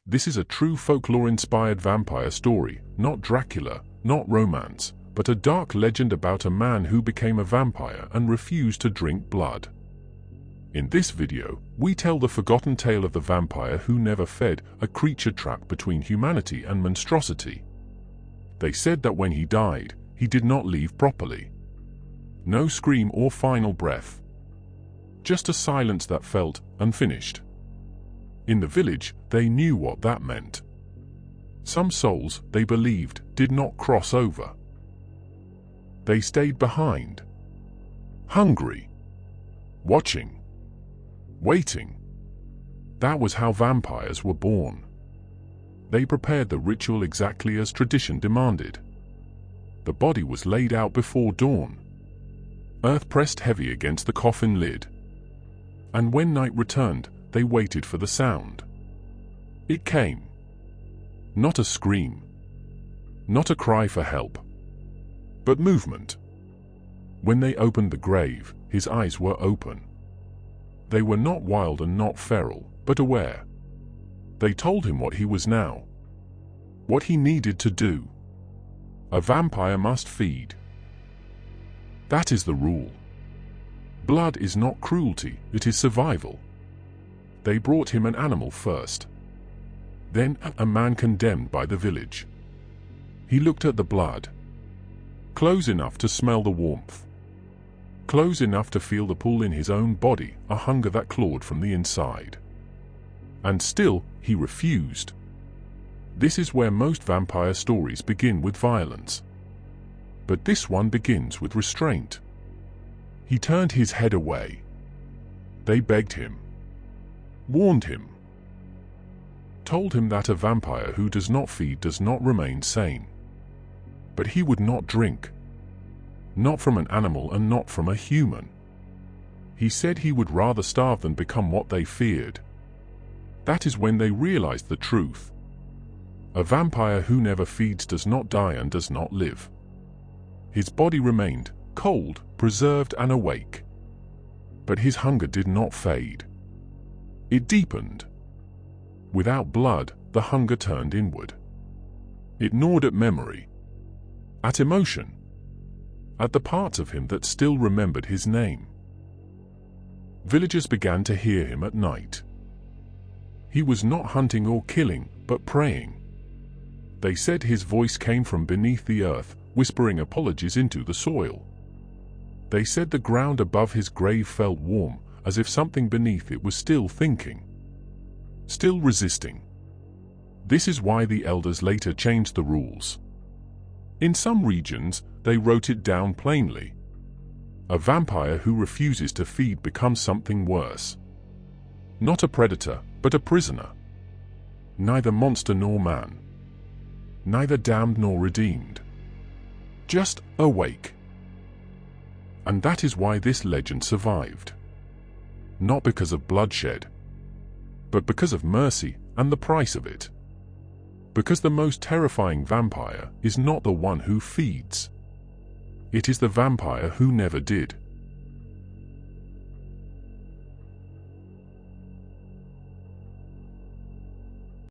This is a true folklore-inspired vampire story, not Dracula, not romance, but a dark legend about a man who became a vampire and refused to drink blood. In this video, we tell the forgotten tale of the vampire who never fed, a creature trapped between humanity and monstrosity. They said that when he died, he did not leave properly. No scream or final breath. Just a silence that felt unfinished. In the village, they knew what that meant. Some souls, they believed, did not cross over. They stayed behind. Hungry. Watching. Waiting. That was how vampires were born. They prepared the ritual exactly as tradition demanded. The body was laid out before dawn. Earth pressed heavy against the coffin lid. And when night returned, they waited for the sound. It came. Not a scream. Not a cry for help. But movement. When they opened the grave, his eyes were open. They were not wild and not feral, but aware. They told him what he was now. What he needed to do. A vampire must feed. That is the rule. Blood is not cruelty, it is survival. They brought him an animal first. Then a man condemned by the village. He looked at the blood. Close enough to smell the warmth. Close enough to feel the pull in his own body, a hunger that clawed from the inside. And still, he refused. This is where most vampire stories begin, with violence. But this one begins with restraint. He turned his head away. They begged him. Warned him. Told him that a vampire who does not feed does not remain sane. But he would not drink. Not from an animal and not from a human. He said he would rather starve than become what they feared. That is when they realized the truth. A vampire who never feeds does not die and does not live. His body remained cold, preserved and awake. But his hunger did not fade. It deepened. Without blood, the hunger turned inward. It gnawed at memory, at emotion, at the parts of him that still remembered his name. Villagers began to hear him at night. He was not hunting or killing, but praying. They said his voice came from beneath the earth, whispering apologies into the soil. They said the ground above his grave felt warm, as if something beneath it was still thinking. Still resisting. This is why the elders later changed the rules. In some regions, they wrote it down plainly. A vampire who refuses to feed becomes something worse. Not a predator, but a prisoner. Neither monster nor man. Neither damned nor redeemed. Just awake. And that is why this legend survived. Not because of bloodshed, but because of mercy and the price of it. Because the most terrifying vampire is not the one who feeds. It is the vampire who never did.